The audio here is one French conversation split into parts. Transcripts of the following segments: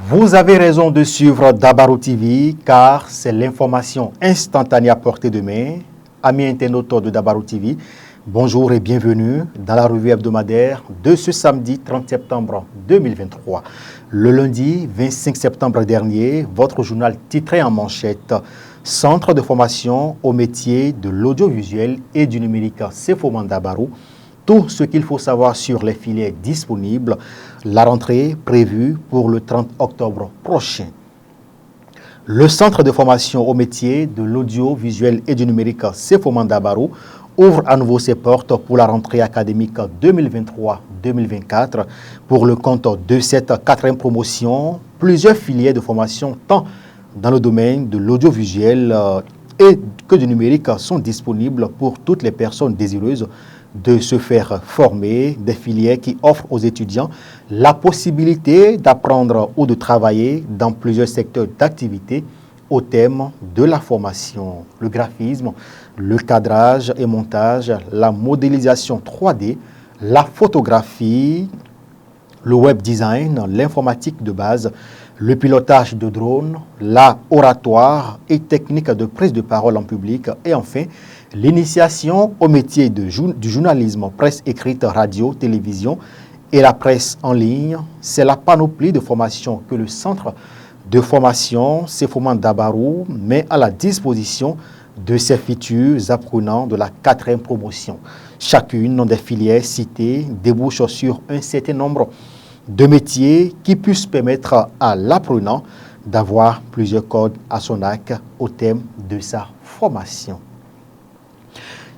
Vous avez raison de suivre Dabarou TV car c'est l'information instantanée à portée de main. Amis internautes de Dabarou TV, bonjour et bienvenue dans la revue hebdomadaire de ce samedi 30 septembre 2023. Le lundi 25 septembre dernier, votre journal titré en manchette « Centre de formation au métier de l'audiovisuel et du numérique CFOMAN Dabarou ». Tout ce qu'il faut savoir sur les filières disponibles, la rentrée prévue pour le 30 octobre prochain. Le centre de formation au métier de l'audiovisuel et du numérique CFOMAN Dabarou ouvre à nouveau ses portes pour la rentrée académique 2023-2024. Pour le compte de cette quatrième promotion, plusieurs filières de formation tant dans le domaine de l'audiovisuel et que du numérique sont disponibles pour toutes les personnes désireuses de se faire former, des filières qui offrent aux étudiants la possibilité d'apprendre ou de travailler dans plusieurs secteurs d'activité au thème de la formation, le graphisme, le cadrage et montage, la modélisation 3D, la photographie, le web design, l'informatique de base, le pilotage de drones, la oratoire et technique de prise de parole en public et enfin l'initiation au métier du journalisme, presse écrite, radio, télévision et la presse en ligne. C'est la panoplie de formation que le centre de formation CFOMAN Dabarou met à la disposition de ses futurs apprenants de la quatrième promotion. Chacune des filières citées débouche sur un certain nombre de métiers qui puissent permettre à l'apprenant d'avoir plusieurs cordes à son arc au thème de sa formation.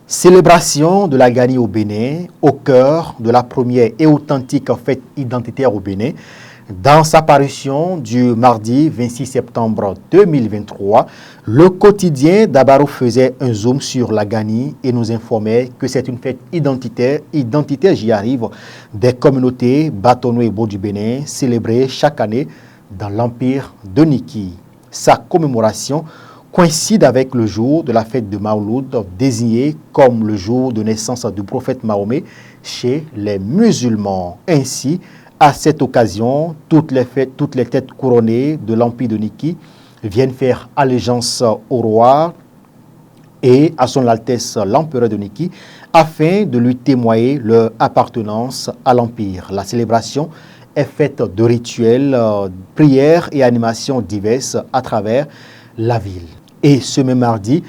Célébration de la Gani au Bénin, au cœur de la première et authentique fête identitaire au Bénin. Dans sa parution du mardi 26 septembre 2023, le quotidien Dabarou faisait un zoom sur la Gani et nous informait que c'est une fête identitaire, j'y arrive, des communautés Batono et Bo du Bénin, célébrée chaque année dans l'empire de Niki. Sa commémoration coïncide avec le jour de la fête de Mawlud, désigné comme le jour de naissance du prophète Mahomet chez les musulmans. Ainsi, à cette occasion, toutes les têtes couronnées de l'empire de Niki viennent faire allégeance au roi et à son Altesse l'empereur de Niki afin de lui témoigner leur appartenance à l'empire. La célébration est faite de rituels, prières et animations diverses à travers la ville. Et ce même mardi,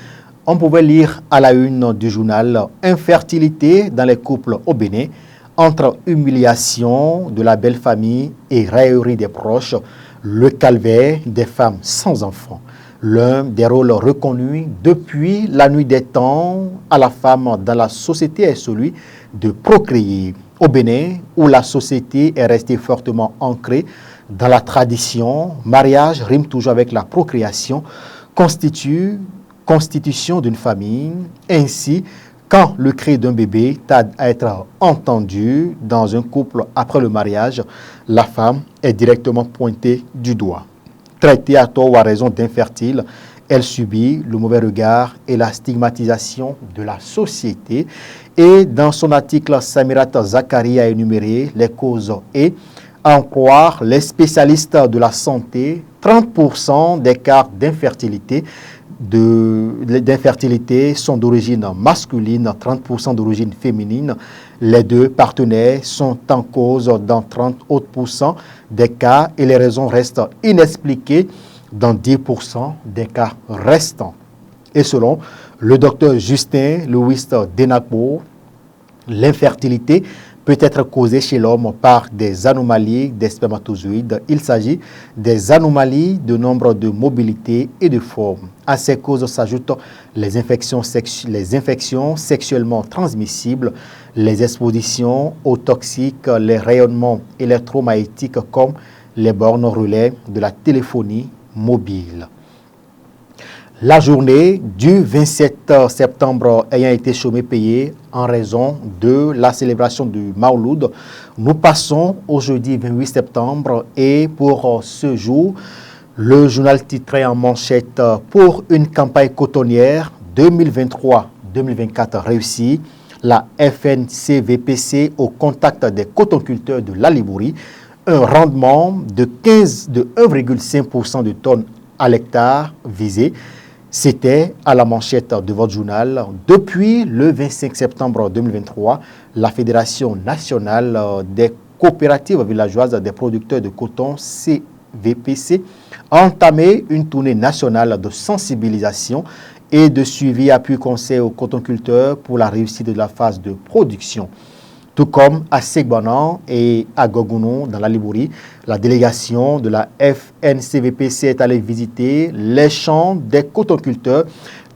on pouvait lire à la une du journal « Infertilité dans les couples au Bénin » entre humiliation de la belle famille et raillerie des proches, le calvaire des femmes sans enfants. L'un des rôles reconnus depuis la nuit des temps à la femme dans la société est celui de procréer. Au Bénin, où la société est restée fortement ancrée dans la tradition, mariage rime toujours avec la procréation, constitution d'une famille. Ainsi, quand le cri d'un bébé tarde à être entendu dans un couple après le mariage, la femme est directement pointée du doigt. Traitée à tort ou à raison d'infertile, elle subit le mauvais regard et la stigmatisation de la société. Et dans son article, Samirat Zakari a énuméré les causes et, à en croire les spécialistes de la santé, 30% des cas d'infertilité sont d'origine masculine, 30% d'origine féminine. Les deux partenaires sont en cause dans 30 autres % des cas et les raisons restent inexpliquées dans 10% des cas restants. Et selon le docteur Justin Louis Denakbo, l'infertilité peut être causée chez l'homme par des anomalies des spermatozoïdes. Il s'agit des anomalies de nombre de mobilité et de forme. À ces causes s'ajoutent les infections sexuellement transmissibles, les expositions aux toxiques, les rayonnements électromagnétiques comme les bornes relais de la téléphonie mobile. La journée du 27 septembre ayant été chômée payée en raison de la célébration du Mawlud, nous passons au jeudi 28 septembre et pour ce jour, le journal titrait en manchette « Pour une campagne cotonnière 2023-2024 réussie », la FNCVPC au contact des cotonculteurs de la Libourie un rendement de 1,5% de tonnes à l'hectare visé. C'était à la manchette de votre journal. Depuis le 25 septembre 2023, la Fédération nationale des coopératives villageoises des producteurs de coton CVPC a entamé une tournée nationale de sensibilisation et de suivi appui conseil aux cotonculteurs pour la réussite de la phase de production. Tout comme à Segbanan et à Gogounou, dans la Libourie, la délégation de la FNCVPC est allée visiter les champs des cotonculteurs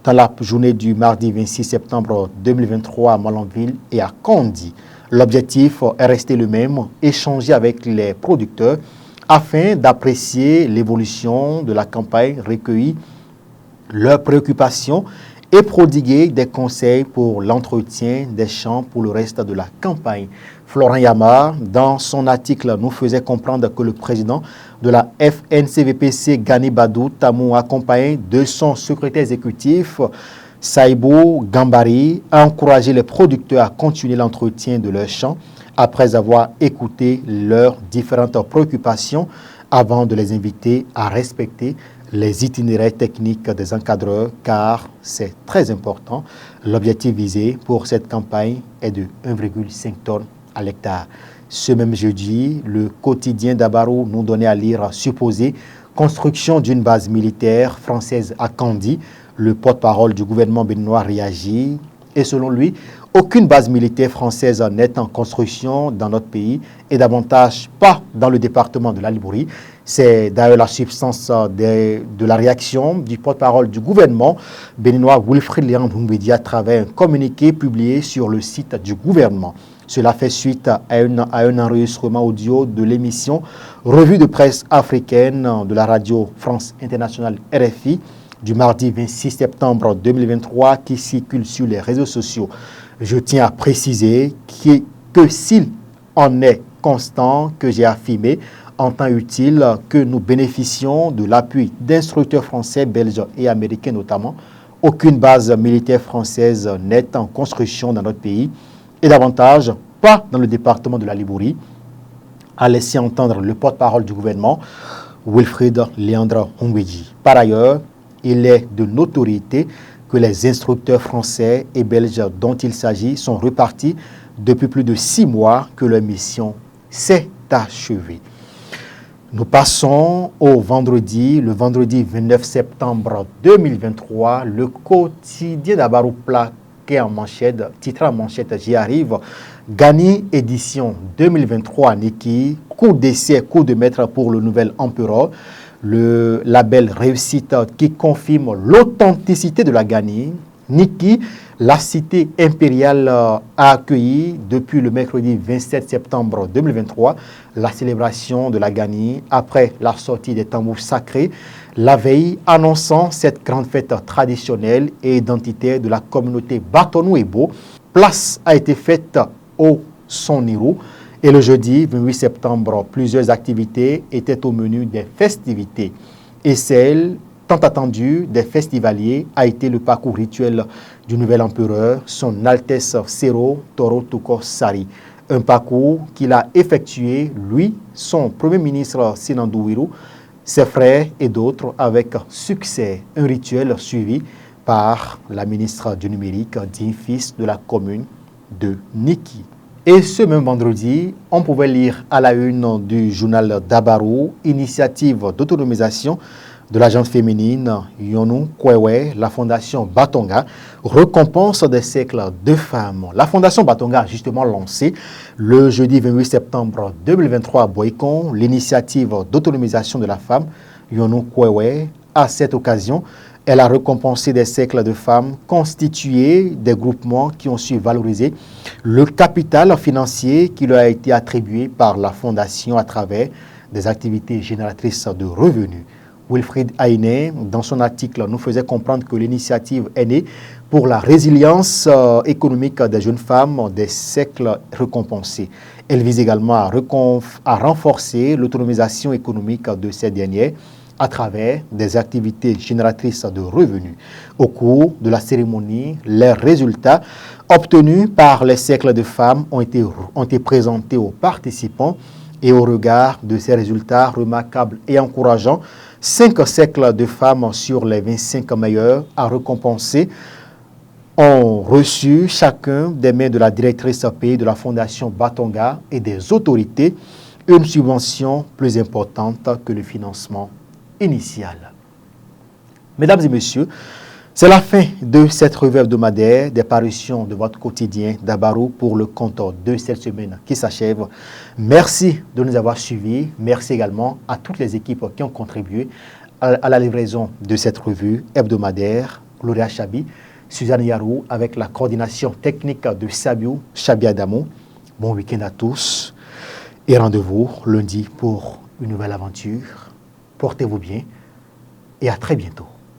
dans la journée du mardi 26 septembre 2023 à Malanville et à Kondi. L'objectif est resté le même, échanger avec les producteurs afin d'apprécier l'évolution de la campagne, recueillir leurs préoccupations et prodiguer des conseils pour l'entretien des champs pour le reste de la campagne. Florent Yama, dans son article, nous faisait comprendre que le président de la FNCVPC, Gani Badou Tamou, accompagné de son secrétaire exécutif, Saïbou Gambari, a encouragé les producteurs à continuer l'entretien de leurs champs après avoir écouté leurs différentes préoccupations avant de les inviter à respecter les itinéraires techniques des encadreurs, car c'est très important. L'objectif visé pour cette campagne est de 1,5 tonnes à l'hectare. Ce même jeudi, le quotidien d'Abarou nous donnait à lire supposée construction d'une base militaire française à Kandi. Le porte-parole du gouvernement béninois réagit et selon lui, aucune base militaire française n'est en construction dans notre pays et davantage pas dans le département de la Libourie. C'est d'ailleurs la substance de la réaction du porte-parole du gouvernement béninois Wilfried Léandre Humbedi à travers un communiqué publié sur le site du gouvernement. Cela fait suite à un enregistrement audio de l'émission Revue de presse africaine de la radio France Internationale RFI du mardi 26 septembre 2023 qui circule sur les réseaux sociaux. Je tiens à préciser que s'il en est constant que j'ai affirmé en temps utile que nous bénéficions de l'appui d'instructeurs français, belges et américains notamment, aucune base militaire française n'est en construction dans notre pays et davantage pas dans le département de la Libourie, a laissé entendre le porte-parole du gouvernement, Wilfried Léandre Humbedi. Par ailleurs, il est de notoriété que les instructeurs français et belges dont il s'agit sont repartis depuis plus de 6 mois que leur mission s'est achevée. Nous passons au vendredi, le vendredi 29 septembre 2023, le quotidien d'Abarou plaqué en manchette, titre en manchette, j'y arrive, Gani édition 2023 Niki, coup d'essai, coup de maître pour le nouvel empereur. Le label réussite qui confirme l'authenticité de la Gani. Niki, la cité impériale a accueilli depuis le mercredi 27 septembre 2023 la célébration de la Gani après la sortie des tambours sacrés, la veille annonçant cette grande fête traditionnelle et identitaire de la communauté Batonou-Ebo. Place a été faite au Sonirou. Et le jeudi 28 septembre, plusieurs activités étaient au menu des festivités. Et celle tant attendue des festivaliers a été le parcours rituel du nouvel empereur, son Altesse Sero Toro Tuko Sari. Un parcours qu'il a effectué, lui, son premier ministre Sinandou Wirou, ses frères et d'autres avec succès. Un rituel suivi par la ministre du numérique, digne fils de la commune de Niki. Et ce même vendredi, on pouvait lire à la une du journal d'Abarou, initiative d'autonomisation de la gente féminine Yonou Kwewe, la fondation Batonga, récompense des siècles de femmes. La fondation Batonga a justement lancé le jeudi 28 septembre 2023 à Boycon l'initiative d'autonomisation de la femme Yonou Kwewe. À cette occasion, elle a récompensé des siècles de femmes constituées des groupements qui ont su valoriser le capital financier qui leur a été attribué par la fondation à travers des activités génératrices de revenus. Wilfried Ayné, dans son article, nous faisait comprendre que l'initiative est née pour la résilience économique des jeunes femmes des siècles récompensés. Elle vise également à renforcer l'autonomisation économique de ces dernières à travers des activités génératrices de revenus. Au cours de la cérémonie, les résultats obtenus par les cercles de femmes ont été présentés aux participants Et au regard de ces résultats remarquables et encourageants, 5 siècles de femmes sur les 25 meilleures à récompenser ont reçu chacun des mains de la directrice pays de la Fondation Batonga et des autorités une subvention plus importante que le financement initial. Mesdames et messieurs, c'est la fin de cette revue hebdomadaire des parutions de votre quotidien d'Abarou pour le compte de cette semaine qui s'achève. Merci de nous avoir suivis. Merci également à toutes les équipes qui ont contribué à la livraison de cette revue hebdomadaire. Gloria Chabi, Suzanne Yarou avec la coordination technique de Sabiou Chabi Adamo. Bon week-end à tous et rendez-vous lundi pour une nouvelle aventure. Portez-vous bien et à très bientôt.